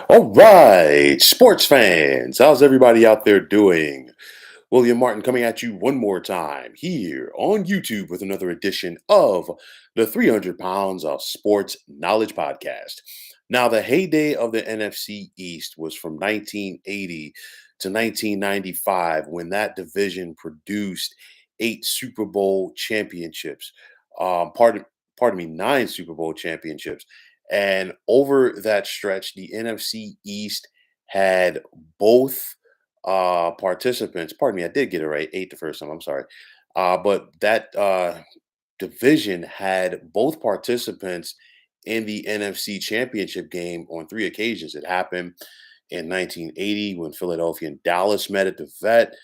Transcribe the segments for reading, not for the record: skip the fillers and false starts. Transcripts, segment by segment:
All right, sports fans, how's everybody out there doing? William Martin coming at you one more time here on YouTube with another edition of the 300 Pounds of Sports Knowledge Podcast. Now, the heyday of the NFC East was from 1980 to 1995 when that division produced eight Super Bowl championships. Pardon me, nine Super Bowl championships. And over that stretch, the NFC East had both participants. Pardon me, I did get it right. Eight the first time. I'm sorry. But that division had both participants in the NFC Championship game on three occasions. It happened in 1980 when Philadelphia and Dallas met at the Vet.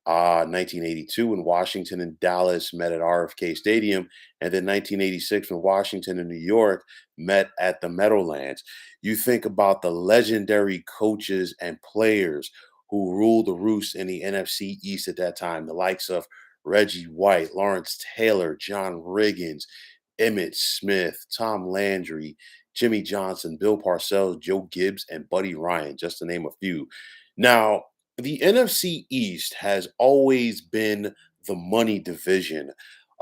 1982 when Washington and Dallas met at RFK Stadium, and then 1986 when Washington and New York met at the Meadowlands. You think about the legendary coaches and players who ruled the roost in the NFC East at that time, the likes of Reggie White, Lawrence Taylor, John Riggins, Emmett Smith, Tom Landry, Jimmy Johnson, Bill Parcells, Joe Gibbs, and Buddy Ryan, just to name a few. Now, the NFC East has always been the money division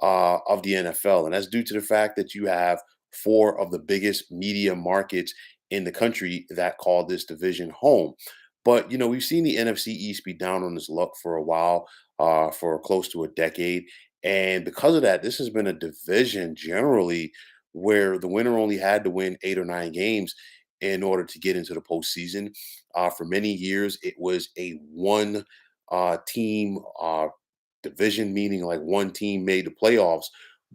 of the NFL, and that's due to the fact that you have four of the biggest media markets in the country that call this division home. But we've seen the NFC East be down on its luck for a while, for close to a decade, and because of that, this has been a division generally where the winner only had to win 8 or 9 games in order to get into the postseason. For many years, it was a one team division, meaning like one team made the playoffs.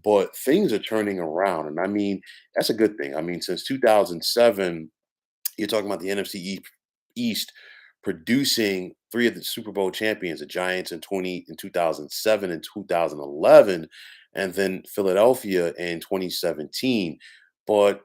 But things are turning around, and I mean that's a good thing. I mean, since 2007, you're talking about the East producing three of the Super Bowl champions, the Giants in 2007 and 2011, and then Philadelphia in 2017. But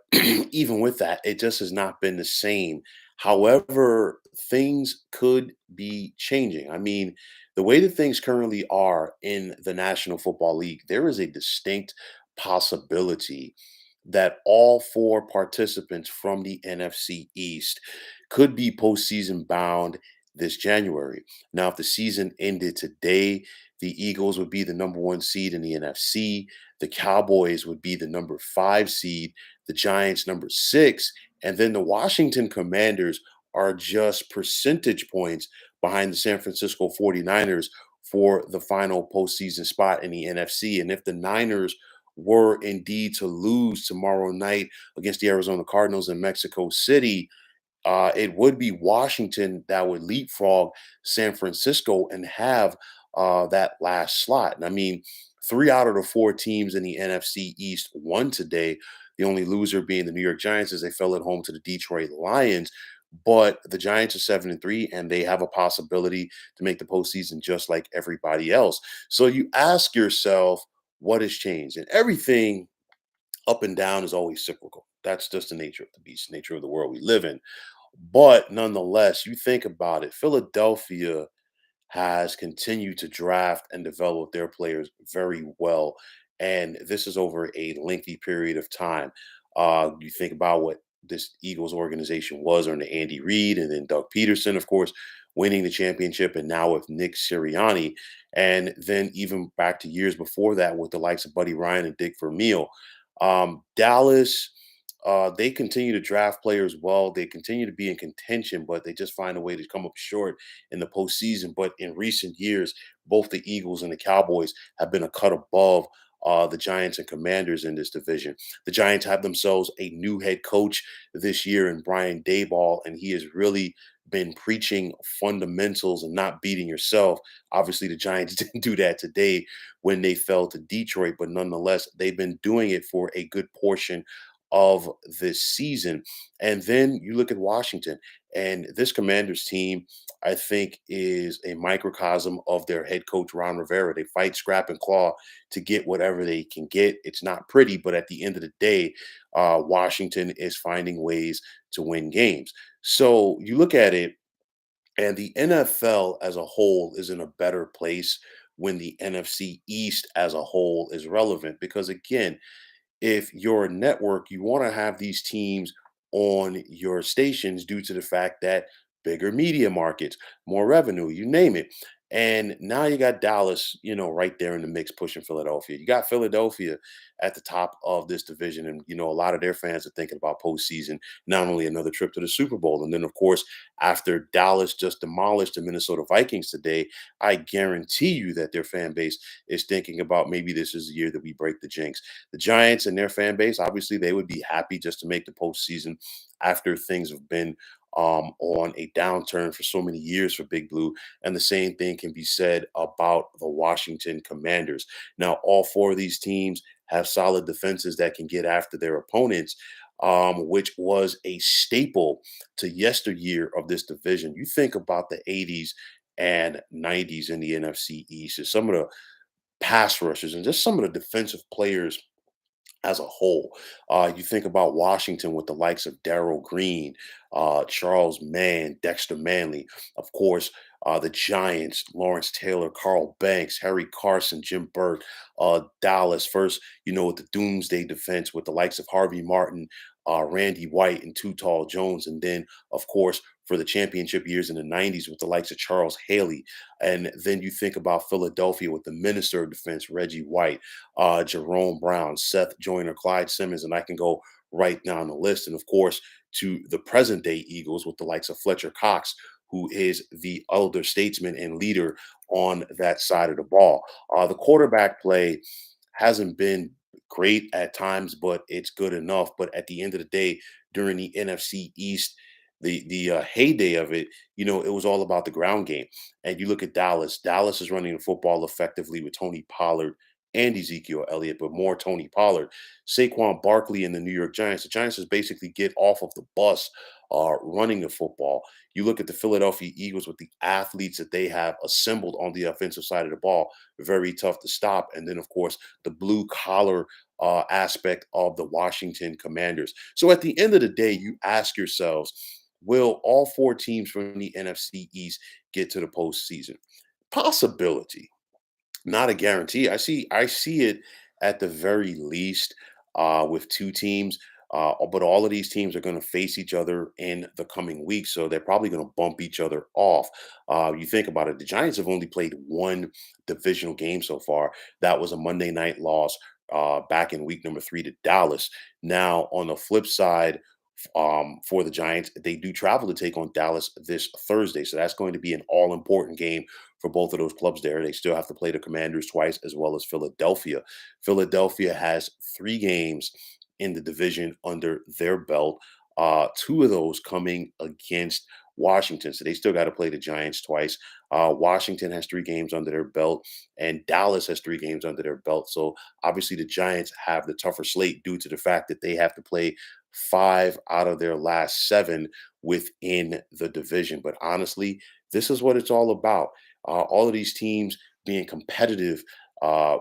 even with that, it just has not been the same. However, things could be changing. I mean, the way that things currently are in the National Football League, there is a distinct possibility that all four participants from the NFC East could be postseason bound this January. Now, if the season ended today, the Eagles would be the number one seed in the NFC. The Cowboys would be the number five seed, the Giants number six, and then the Washington Commanders are just percentage points behind the San Francisco 49ers for the final postseason spot in the NFC. And if the Niners were indeed to lose tomorrow night against the Arizona Cardinals in Mexico City, it would be Washington that would leapfrog San Francisco and have that last slot. And I mean, three out of the four teams in the NFC East won today. The only loser being the New York Giants as they fell at home to the Detroit Lions. But the Giants are 7-3, and they have a possibility to make the postseason just like everybody else. So you ask yourself, what has changed? And everything up and down is always cyclical. That's just the nature of the beast, nature of the world we live in. But nonetheless, you think about it, Philadelphia has continued to draft and develop their players very well. And this is over a lengthy period of time. You think about what this Eagles organization was under Andy Reid and then Doug Peterson, of course, winning the championship, and now with Nick Sirianni. And then even back to years before that with the likes of Buddy Ryan and Dick Vermeil. Dallas, they continue to draft players well. They continue to be in contention, but they just find a way to come up short in the postseason. But in recent years, both the Eagles and the Cowboys have been a cut above the Giants and Commanders in this division. The Giants have themselves a new head coach this year in Brian Dayball, and he has really been preaching fundamentals and not beating yourself. Obviously, the Giants didn't do that today when they fell to Detroit, but nonetheless, they've been doing it for a good portion of this season. And then you look at Washington, and this Commanders team, I think, is a microcosm of their head coach, Ron Rivera. They fight, scrap, and claw to get whatever they can get. It's not pretty, but at the end of the day, Washington is finding ways to win games. So you look at it, and the NFL as a whole is in a better place when the NFC East as a whole is relevant. Because again, if you're a network, you want to have these teams on your stations due to the fact that bigger media markets, more revenue, you name it. And now you got Dallas, right there in the mix pushing Philadelphia. You got Philadelphia at the top of this division. And, a lot of their fans are thinking about postseason, not only another trip to the Super Bowl. And then, of course, after Dallas just demolished the Minnesota Vikings today, I guarantee you that their fan base is thinking about maybe this is the year that we break the jinx. The Giants and their fan base, obviously, they would be happy just to make the postseason after things have been on a downturn for so many years for Big Blue. And the same thing can be said about the Washington Commanders. Now, all four of these teams have solid defenses that can get after their opponents, which was a staple to yesteryear of this division. You think about the 80s and 90s in the NFC East, and some of the pass rushers and just some of the defensive players as a whole. You think about Washington with the likes of Darrell Green, Charles Mann, Dexter Manley, of course, the Giants, Lawrence Taylor, Carl Banks, Harry Carson, Jim Burt, Dallas first, with the Doomsday defense with the likes of Harvey Martin, Randy White, and Too Tall Jones. And then, of course, for the championship years in the 90s with the likes of Charles Haley. And then you think about Philadelphia with the Minister of Defense, Reggie White, Jerome Brown, Seth Joyner, Clyde Simmons, and I can go right down the list. And of course, to the present day Eagles with the likes of Fletcher Cox, who is the elder statesman and leader on that side of the ball. The quarterback play hasn't been great at times, but it's good enough. But at the end of the day, during the NFC East, the heyday of it, it was all about the ground game. And you look at Dallas. Dallas is running the football effectively with Tony Pollard and Ezekiel Elliott, but more Tony Pollard. Saquon Barkley and the New York Giants. The Giants just basically get off of the bus running the football. You look at the Philadelphia Eagles with the athletes that they have assembled on the offensive side of the ball, very tough to stop. And then, of course, the blue collar aspect of the Washington Commanders. So at the end of the day, you ask yourselves, will all four teams from the NFC East get to the postseason? Possibility, not a guarantee. I see it at the very least with two teams. But all of these teams are going to face each other in the coming weeks, so they're probably going to bump each other off. You think about it, the Giants have only played one divisional game so far. That was a Monday night loss back in week number 3 to Dallas. Now, on the flip side, for the Giants, they do travel to take on Dallas this Thursday. So that's going to be an all important game for both of those clubs there. They still have to play the Commanders twice as well as Philadelphia. Philadelphia has 3 games in the division under their belt, 2 of those coming against Washington. So they still got to play the Giants twice. Washington has 3 games under their belt, and Dallas has 3 games under their belt. So obviously the Giants have the tougher slate due to the fact that they have to play 5 out of their last 7 within the division. But honestly, this is what it's all about. All of these teams being competitive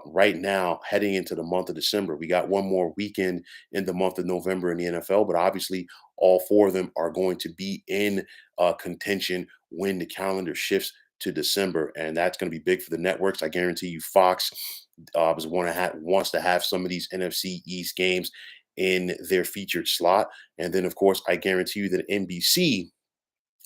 right now, heading into the month of December. We got one more weekend in the month of November in the NFL, but obviously, all 4 of them are going to be in contention when the calendar shifts to December, and that's going to be big for the networks. I guarantee you, Fox wants to have some of these NFC East games in their featured slot. And then, of course, I guarantee you that NBC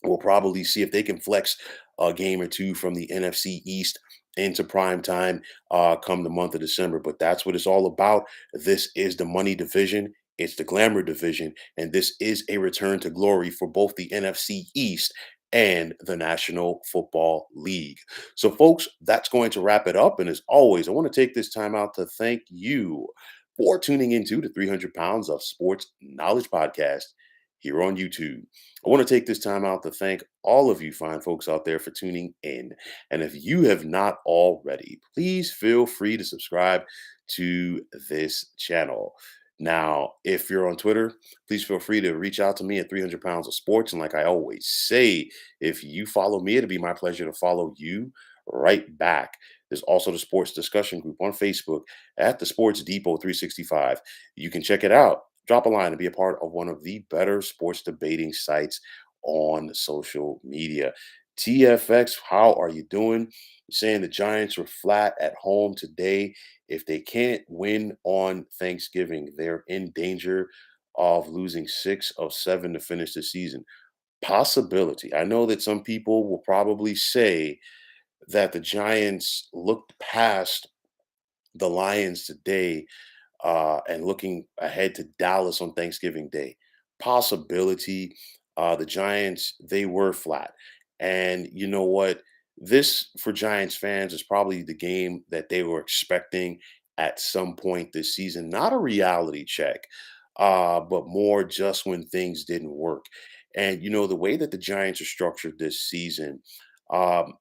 will probably see if they can flex a game or 2 from the NFC East into prime time come the month of December. But that's what it's all about. This is the money division. It's the glamour division. And this is a return to glory for both the NFC East and the National Football League. So, folks, that's going to wrap it up. And as always, I want to take this time out to thank you for tuning into the 300 Pounds of Sports Knowledge podcast here on YouTube. I want to take this time out to thank all of you fine folks out there for tuning in. And if you have not already, please feel free to subscribe to this channel. Now, if you're on Twitter, please feel free to reach out to me at 300 Pounds of Sports. And like I always say, if you follow me, it'll be my pleasure to follow you right back. There's also the sports discussion group on Facebook at the Sports Depot 365. You can check it out. Drop a line and be a part of one of the better sports debating sites on social media. TFX, how are you doing? You're saying the Giants were flat at home today. If they can't win on Thanksgiving, they're in danger of losing 6 of 7 to finish the season. Possibility. I know that some people will probably say that the Giants looked past the Lions today and looking ahead to Dallas on Thanksgiving Day. Possibility. The Giants, they were flat. And you know what? This, for Giants fans, is probably the game that they were expecting at some point this season. Not a reality check, but more just when things didn't work. And, the way that the Giants are structured this season,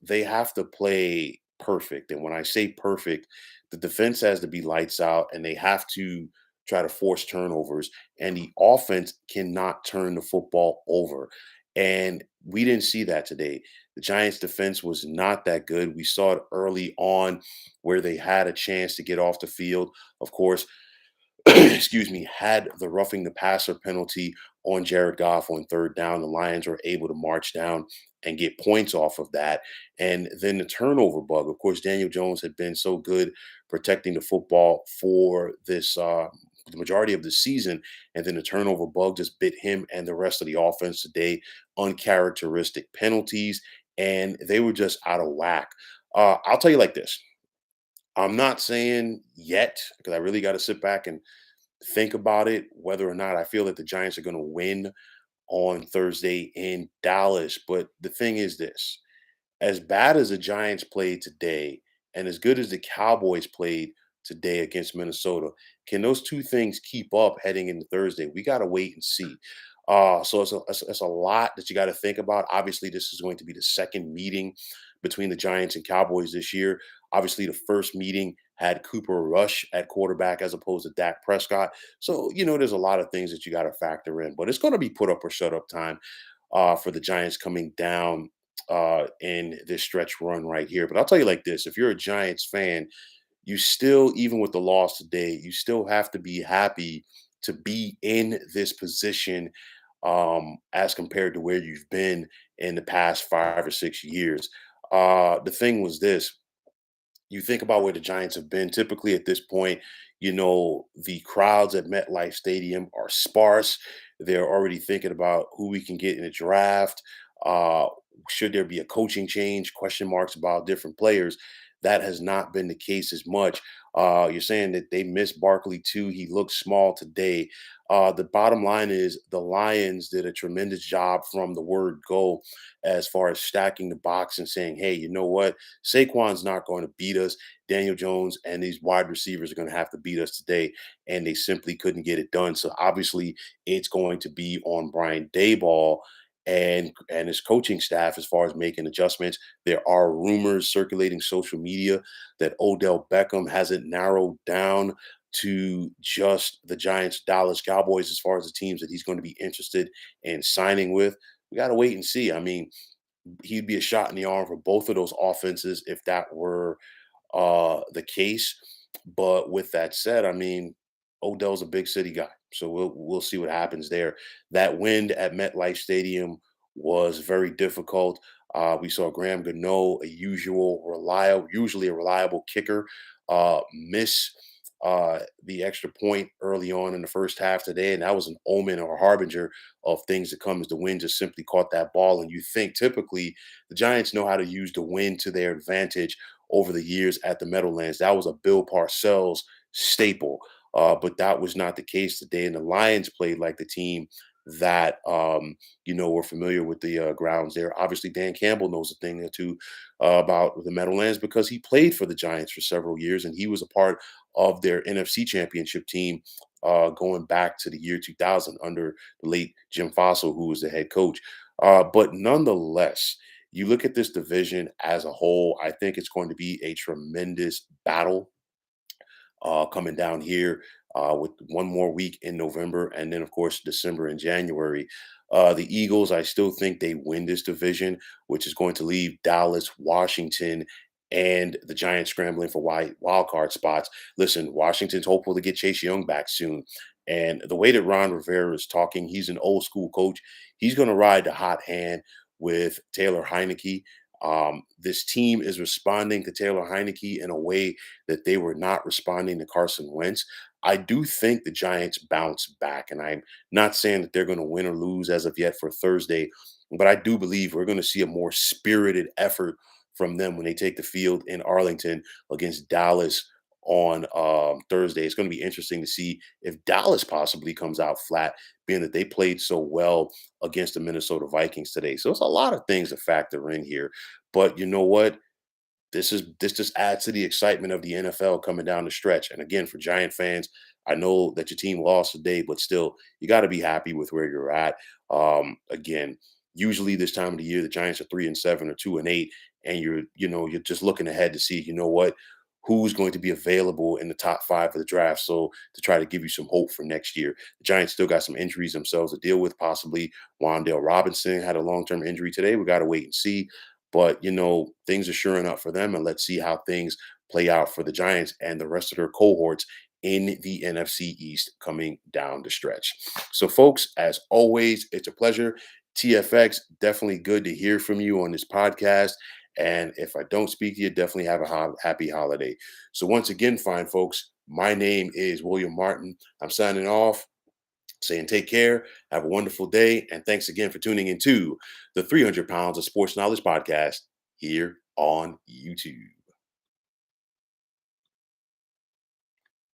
they have to play perfect. And when I say perfect, the defense has to be lights out and they have to try to force turnovers, and the offense cannot turn the football over. And we didn't see that today. The Giants defense was not that good. We saw it early on where they had a chance to get off the field. Of course, excuse me, had the roughing the passer penalty on Jared Goff on third down. The Lions were able to march down and get points off of that. And then the turnover bug. Of course, Daniel Jones had been so good protecting the football for this the majority of the season. And then the turnover bug just bit him and the rest of the offense today. Uncharacteristic penalties, and they were just out of whack. I'll tell you like this. I'm not saying yet because I really got to sit back and think about it, whether or not I feel that the Giants are going to win on Thursday in Dallas. But the thing is this, as bad as the Giants played today and as good as the Cowboys played today against Minnesota, can those two things keep up heading into Thursday? We got to wait and see. So it's a lot that you got to think about. Obviously, this is going to be the second meeting between the Giants and Cowboys this year. Obviously, the first meeting had Cooper Rush at quarterback as opposed to Dak Prescott. So, there's a lot of things that you got to factor in, but it's going to be put up or shut up time for the Giants coming down in this stretch run right here. But I'll tell you like this, if you're a Giants fan, you still, even with the loss today, you still have to be happy to be in this position as compared to where you've been in the past 5 or 6 years. The thing was this, you think about where the Giants have been typically at this point, the crowds at MetLife Stadium are sparse. They're already thinking about who we can get in the draft. Uh, should there be a coaching change? Question marks about different players. That has not been the case as much. You're saying that they missed Barkley too. He looked small today. The bottom line is the Lions did a tremendous job from the word go as far as stacking the box and saying, hey, you know what? Saquon's not going to beat us. Daniel Jones and these wide receivers are going to have to beat us today. And they simply couldn't get it done. So obviously, it's going to be on Brian Dayball and his coaching staff as far as making adjustments. There are rumors circulating social media that Odell Beckham hasn't narrowed down to just the Giants, Dallas Cowboys as far as the teams that he's going to be interested in signing with. We got to wait and see. I mean, he'd be a shot in the arm for both of those offenses if that were the case. But with that said, I mean, Odell's a big city guy, so we'll see what happens there. That wind at MetLife Stadium was very difficult. We saw Graham Gano, usually a reliable kicker, miss the extra point early on in the first half today, and that was an omen or a harbinger of things to come as the wind just simply caught that ball. And you think typically the Giants know how to use the wind to their advantage over the years at the Meadowlands. That was a Bill Parcells staple, but that was not the case today. And the Lions played like the team that were familiar with the grounds there. Obviously, Dan Campbell knows a thing or two about the Meadowlands because he played for the Giants for several years, and he was a part of their NFC Championship team going back to the year 2000 under the late Jim Fossil, who was the head coach. But nonetheless, you look at this division as a whole, I think it's going to be a tremendous battle coming down here with one more week in November, and then of course December and January. The Eagles, I still think they win this division, which is going to leave Dallas, Washington, and the Giants scrambling for wild card spots. Listen, Washington's hopeful to get Chase Young back soon. And the way that Ron Rivera is talking, he's an old school coach. He's going to ride the hot hand with Taylor Heineke. This team is responding to Taylor Heineke in a way that they were not responding to Carson Wentz. I do think the Giants bounce back, and I'm not saying that they're going to win or lose as of yet for Thursday, but I do believe we're going to see a more spirited effort from them when they take the field in Arlington against Dallas on Thursday. It's going to be interesting to see if Dallas possibly comes out flat, being that they played so well against the Minnesota Vikings today. So it's a lot of things to factor in here. But you know what? This just adds to the excitement of the NFL coming down the stretch. And again, for Giant fans, I know that your team lost today, but still, you got to be happy with where you're at. Again, usually this time of the year, the Giants are 3-7 or 2-8, and you're just looking ahead to see, you know what, who's going to be available in the top five of the draft. So to try to give you some hope for next year, the Giants still got some injuries themselves to deal with. Possibly Wandale Robinson had a long-term injury today. We got to wait and see. But things are suring up for them, and let's see how things play out for the Giants and the rest of their cohorts in the NFC East coming down the stretch. So, folks, as always, it's a pleasure. TFX, definitely good to hear from you on this podcast. And if I don't speak to you, definitely have a happy holiday. So, once again, fine folks, my name is William Martin. I'm signing off, saying take care, have a wonderful day, and thanks again for tuning into the 300 Pounds of Sports Knowledge podcast here on YouTube.